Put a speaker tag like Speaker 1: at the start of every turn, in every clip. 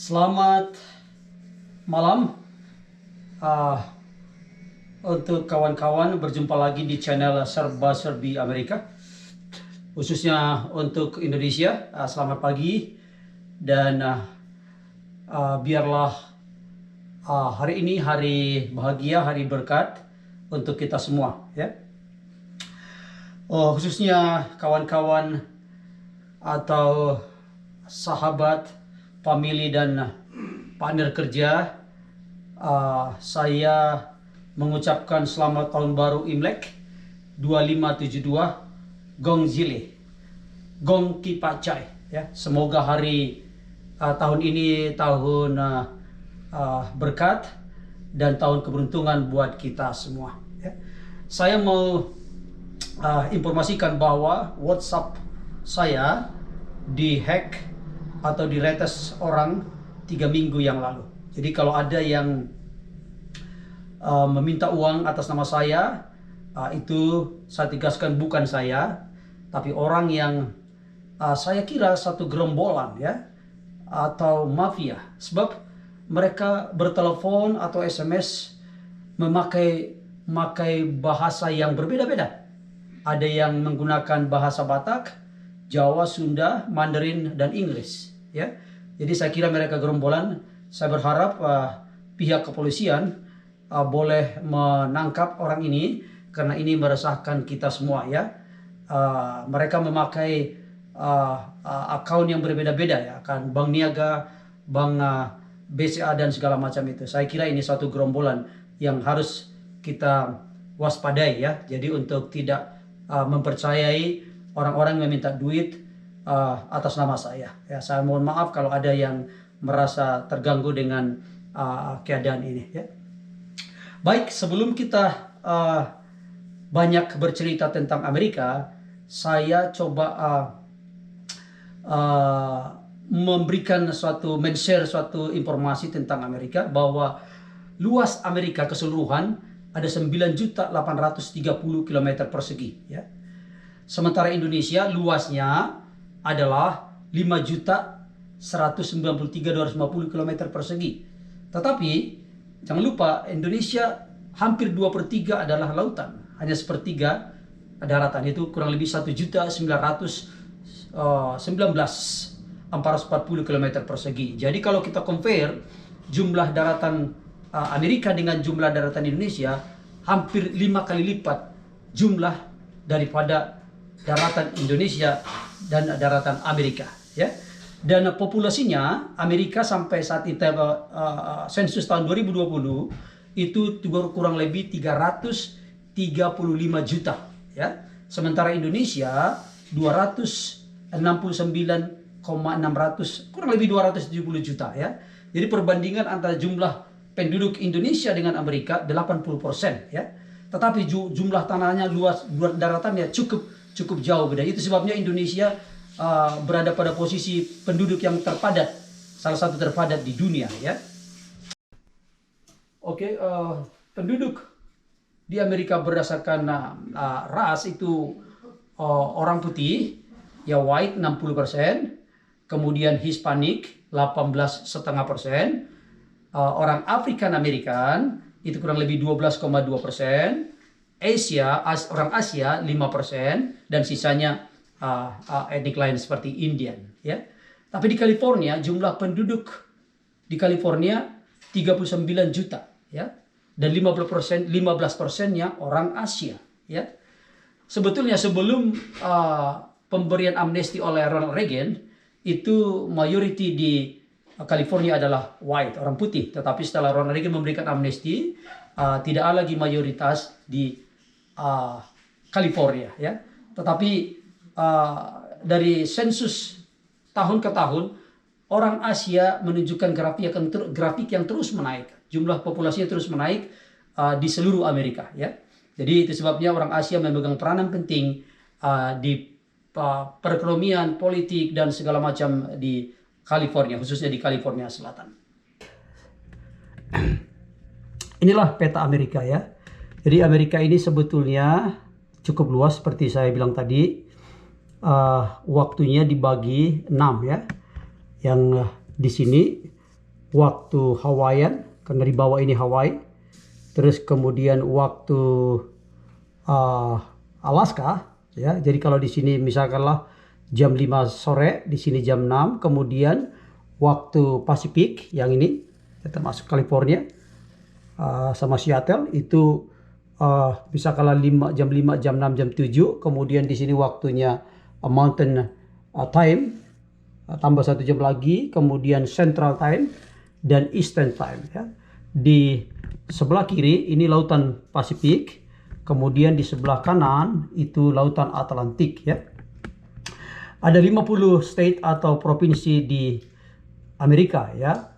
Speaker 1: Selamat malam untuk kawan-kawan, berjumpa lagi di channel Serba Serbi Amerika, khususnya untuk Indonesia. Selamat pagi dan biarlah hari ini hari bahagia, hari berkat untuk kita semua ya. Khususnya kawan-kawan atau sahabat, family dan partner kerja, saya mengucapkan selamat tahun baru Imlek 2572 Gong Zile, Gong Ki Pacai ya. Semoga hari tahun ini tahun berkat dan tahun keberuntungan buat kita semua ya. Saya mau informasikan bahwa WhatsApp saya dihack atau diretes orang 3 minggu yang lalu. Jadi kalau ada yang meminta uang atas nama saya, itu saya tegaskan bukan saya, tapi orang yang saya kira satu gerombolan ya, atau mafia. Sebab mereka bertelepon atau SMS memakai bahasa yang berbeda-beda. Ada yang menggunakan bahasa Batak, Jawa, Sunda, Mandarin, dan Inggris ya. Jadi saya kira mereka gerombolan. Saya berharap pihak kepolisian boleh menangkap orang ini, karena ini meresahkan kita semua ya. Mereka memakai akun yang berbeda-beda ya, kan Bank Niaga, Bank BCA dan segala macam itu. Saya kira ini satu gerombolan yang harus kita waspadai ya. Jadi untuk tidak mempercayai orang-orang yang meminta duit atas nama saya ya. Saya mohon maaf kalau ada yang merasa terganggu dengan keadaan ini ya. Baik, sebelum kita banyak bercerita tentang Amerika, saya coba memberikan men-share suatu informasi tentang Amerika, bahwa luas Amerika keseluruhan ada 9.830 km persegi ya. Sementara Indonesia luasnya adalah 5.193.250 km persegi. Tetapi jangan lupa, Indonesia hampir 2/3 adalah lautan, hanya 1/3 daratan, itu kurang lebih 1.919.440 km persegi. Jadi kalau kita compare jumlah daratan Amerika dengan jumlah daratan Indonesia, hampir 5 kali lipat jumlah daripada daratan Indonesia dan daratan Amerika ya. Dan populasinya Amerika sampai saat itu sensus tahun 2020 itu kurang lebih 335 juta ya. Sementara Indonesia 269,600, kurang lebih 270 juta ya. Jadi perbandingan antara jumlah penduduk Indonesia dengan Amerika 80% ya. Tetapi jumlah tanahnya, luas daratannya cukup jauh beda. Itu sebabnya Indonesia berada pada posisi penduduk yang terpadat, salah satu terpadat di dunia ya. Oke, penduduk di Amerika berdasarkan ras itu orang putih ya, white 60%, kemudian Hispanic 18,5%, orang African American itu kurang lebih 12,2%, orang Asia 5%, dan sisanya etnik lain seperti Indian ya. Tapi di California jumlah penduduk di California 39 juta ya, dan 15%-nya orang Asia ya. Sebetulnya sebelum pemberian amnesti oleh Ronald Reagan, itu mayoriti di California adalah white, orang putih. Tetapi setelah Ronald Reagan memberikan amnesti, tidak ada lagi mayoritas di California ya. Tetapi dari sensus tahun ke tahun, orang Asia menunjukkan grafik yang terus menaik. Jumlah populasinya terus menaik di seluruh Amerika ya. Jadi itu sebabnya orang Asia memegang peranan penting di perekonomian, politik, dan segala macam di California, khususnya di California Selatan. Inilah peta Amerika ya. Jadi Amerika ini sebetulnya cukup luas seperti saya bilang tadi. Waktunya dibagi 6 ya. Yang di sini waktu Hawaiian, karena di bawah ini Hawaii. Terus kemudian waktu Alaska, ya. Jadi kalau di sini misalkanlah jam 5 sore, di sini jam 6. Kemudian waktu Pasifik yang ini, termasuk California sama Seattle itu misalkanlah jam 5, jam 6, jam 7. Kemudian di sini waktunya Mountain Time, tambah 1 jam lagi. Kemudian Central Time dan Eastern Time, ya. Di sebelah kiri ini lautan Pasifik, kemudian di sebelah kanan itu lautan Atlantik, ya. Ada 50 state atau provinsi di Amerika, ya.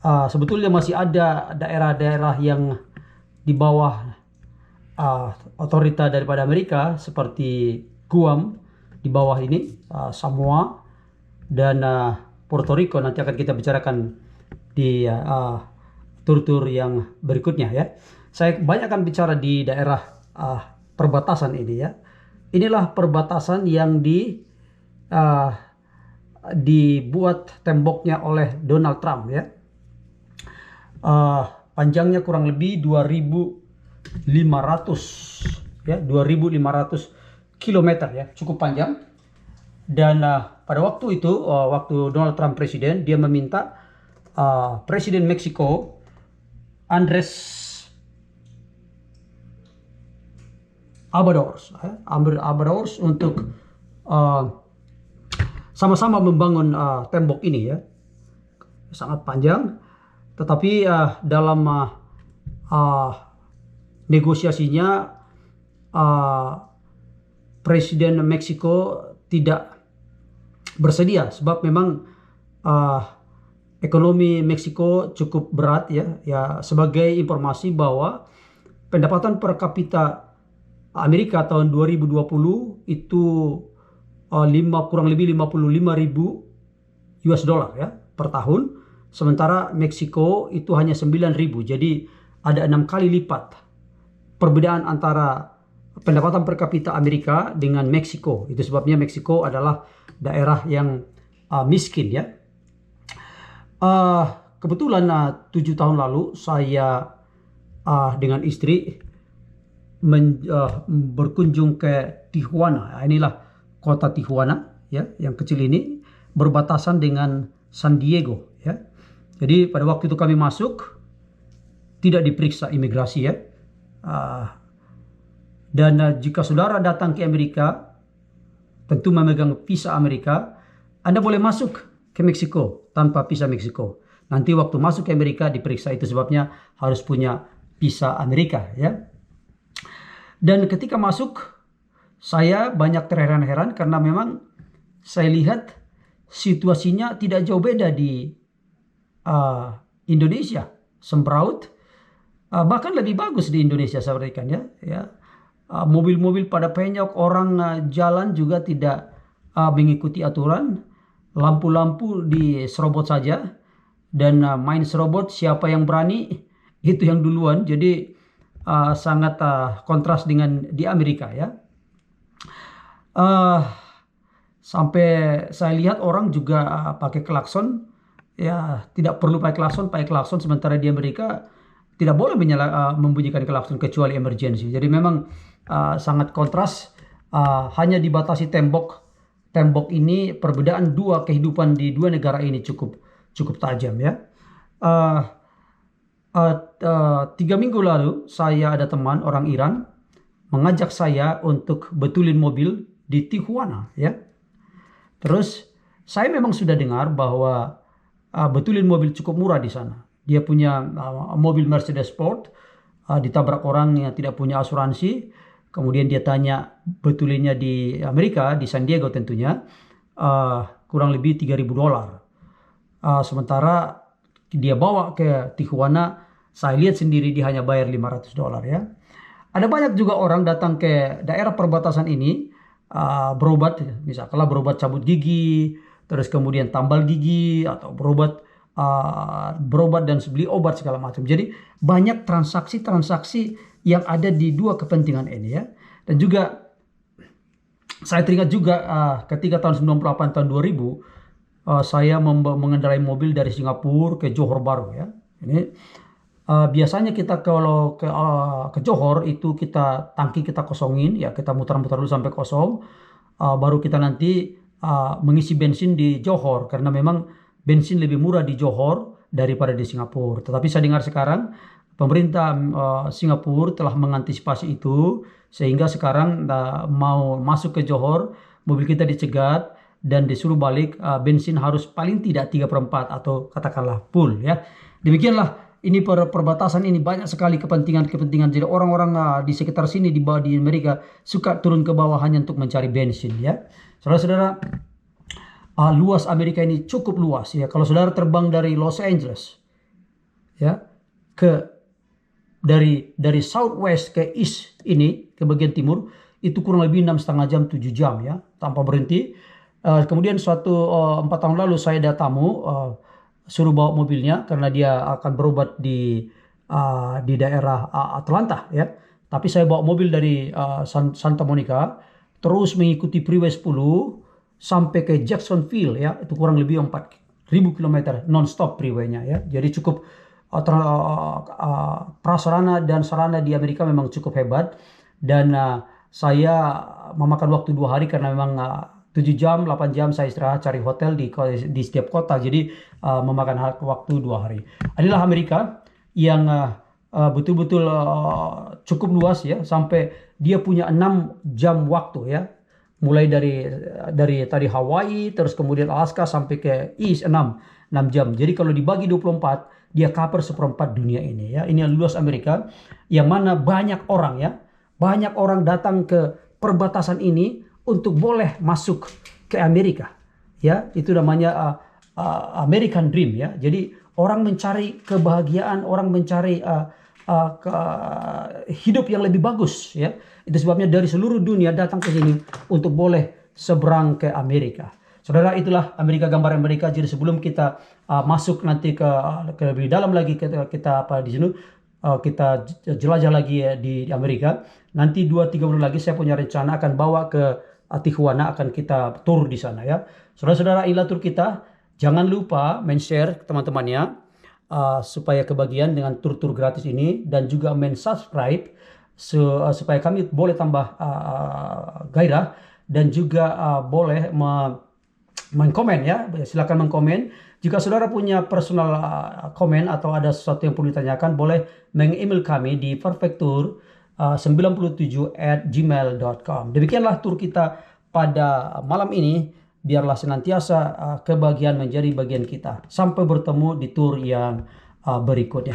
Speaker 1: Sebetulnya masih ada daerah-daerah yang di bawah otorita daripada Amerika, seperti Guam di bawah ini, Samoa dan Puerto Rico. Nanti akan kita bicarakan di tur-tur yang berikutnya, ya. Saya banyak akan bicara di daerah perbatasan ini, ya. Inilah perbatasan yang dibuat temboknya oleh Donald Trump, ya. Panjangnya kurang lebih 2.500, ya, 2.500 kilometer, ya, cukup panjang. Dan pada waktu itu, waktu Donald Trump presiden, dia meminta Presiden Meksiko Andres Abados untuk sama-sama membangun tembok ini, ya. Sangat panjang, tetapi dalam negosiasinya Presiden Meksiko tidak bersedia, sebab memang ekonomi Meksiko cukup berat, ya. Sebagai informasi bahwa pendapatan per kapita Amerika tahun 2020 itu kurang lebih 55.000 US dollar, ya, per tahun. Sementara Meksiko itu hanya 9.000. Jadi ada 6 kali lipat perbedaan antara pendapatan per kapita Amerika dengan Meksiko. Itu sebabnya Meksiko adalah daerah yang miskin, ya. Kebetulan 7 tahun lalu saya dengan istri berkunjung ke Tijuana. Inilah kota Tijuana, ya, yang kecil ini berbatasan dengan San Diego, ya. Jadi pada waktu itu kami masuk tidak diperiksa imigrasi, ya. Dan jika saudara datang ke Amerika tentu memegang visa Amerika, Anda boleh masuk ke Meksiko tanpa visa Meksiko. Nanti waktu masuk ke Amerika diperiksa, itu sebabnya harus punya visa Amerika, ya. Dan ketika masuk, saya banyak terheran-heran karena memang saya lihat situasinya tidak jauh beda di Indonesia. Sembraut, bahkan lebih bagus di Indonesia, saya perhatikan, ya. Mobil-mobil pada penyok, orang jalan juga tidak mengikuti aturan. Lampu-lampu diserobot saja, dan main serobot siapa yang berani itu yang duluan. Jadi sangat kontras dengan di Amerika, ya. Sampai saya lihat orang juga pakai klakson, ya. Tidak perlu pakai klakson, sementara di Amerika tidak boleh membunyikan klakson kecuali emergency. Jadi memang sangat kontras. Hanya dibatasi tembok ini. Perbedaan kehidupan di dua negara ini cukup tajam, ya. 3 minggu lalu saya ada teman orang Iran mengajak saya untuk betulin mobil di Tijuana, ya. Terus saya memang sudah dengar bahwa betulin mobil cukup murah di sana. Dia punya mobil Mercedes Sport, ditabrak orang yang tidak punya asuransi. Kemudian dia tanya betulinnya di Amerika, di San Diego tentunya, kurang lebih $3.000. Sementara dia bawa ke Tijuana, saya lihat sendiri dia hanya bayar $500, ya. Ada banyak juga orang datang ke daerah perbatasan ini berobat, misalnya berobat cabut gigi, terus kemudian tambal gigi, atau berobat dan beli obat segala macam. Jadi banyak transaksi-transaksi yang ada di dua kepentingan ini, ya. Dan juga saya teringat juga ketika tahun 98, tahun 2000, saya mengendarai mobil dari Singapura ke Johor Bahru ya. Ini biasanya kita kalau ke Johor itu tangki kita kosongin ya, kita muter-muter dulu sampai kosong, baru kita nanti mengisi bensin di Johor karena memang bensin lebih murah di Johor daripada di Singapura. Tetapi saya dengar sekarang pemerintah Singapura telah mengantisipasi itu sehingga sekarang mau masuk ke Johor mobil kita dicegat dan disuruh balik, bensin harus paling tidak 3/4 atau katakanlah full ya. Demikianlah ini perbatasan ini banyak sekali kepentingan-kepentingan. Jadi orang-orang di sekitar sini di Amerika suka turun ke bawah hanya untuk mencari bensin ya. Saudara-saudara, luas Amerika ini cukup luas ya. Kalau saudara terbang dari Los Angeles ya dari southwest ke east ini ke bagian timur itu kurang lebih 6,5 jam 7 jam ya tanpa berhenti. Kemudian 4 tahun lalu saya ada tamu suruh bawa mobilnya karena dia akan berobat di daerah Atlanta ya. Tapi saya bawa mobil dari Santa Monica terus mengikuti Freeway 10 sampai ke Jacksonville ya. Itu kurang lebih 4.000 km non-stop freeway-nya ya. Jadi cukup prasarana dan sarana di Amerika memang cukup hebat dan saya memakan waktu 2 hari karena memang 7 jam, 8 jam saya istirahat cari hotel di setiap kota. Jadi memakan waktu 2 hari. Inilah Amerika yang betul-betul cukup luas ya. Sampai dia punya 6 jam waktu ya. Mulai dari tadi Hawaii, terus kemudian Alaska sampai ke East 6 jam. Jadi kalau dibagi 24, dia cover 1/4 dunia ini ya. Ini luas Amerika yang mana banyak orang ya. Banyak orang datang ke perbatasan ini untuk boleh masuk ke Amerika ya. Itu namanya American Dream ya. Jadi orang mencari kebahagiaan, orang mencari hidup yang lebih bagus ya. Itu sebabnya dari seluruh dunia datang ke sini untuk boleh seberang ke Amerika. Saudara, itulah Amerika, gambar Amerika. Jadi sebelum kita masuk nanti ke lebih dalam lagi kita di sini kita jelajah lagi ya, di Amerika. Nanti 2-3 bulan lagi saya punya rencana akan bawa ke Tijuana, akan kita tur di sana ya. Saudara-saudara, inilah tur kita. Jangan lupa men-share ke teman-temannya supaya kebagian dengan tur-tur gratis ini dan juga men-subscribe supaya kami boleh tambah gairah dan juga boleh mengkomen ya. Silakan mengkomen. Jika saudara punya personal komen atau ada sesuatu yang perlu ditanyakan, boleh meng-email kami di perfectur97@gmail.com. Demikianlah tur kita pada malam ini. Biarlah senantiasa kebahagiaan menjadi bagian kita. Sampai bertemu di tur yang berikutnya.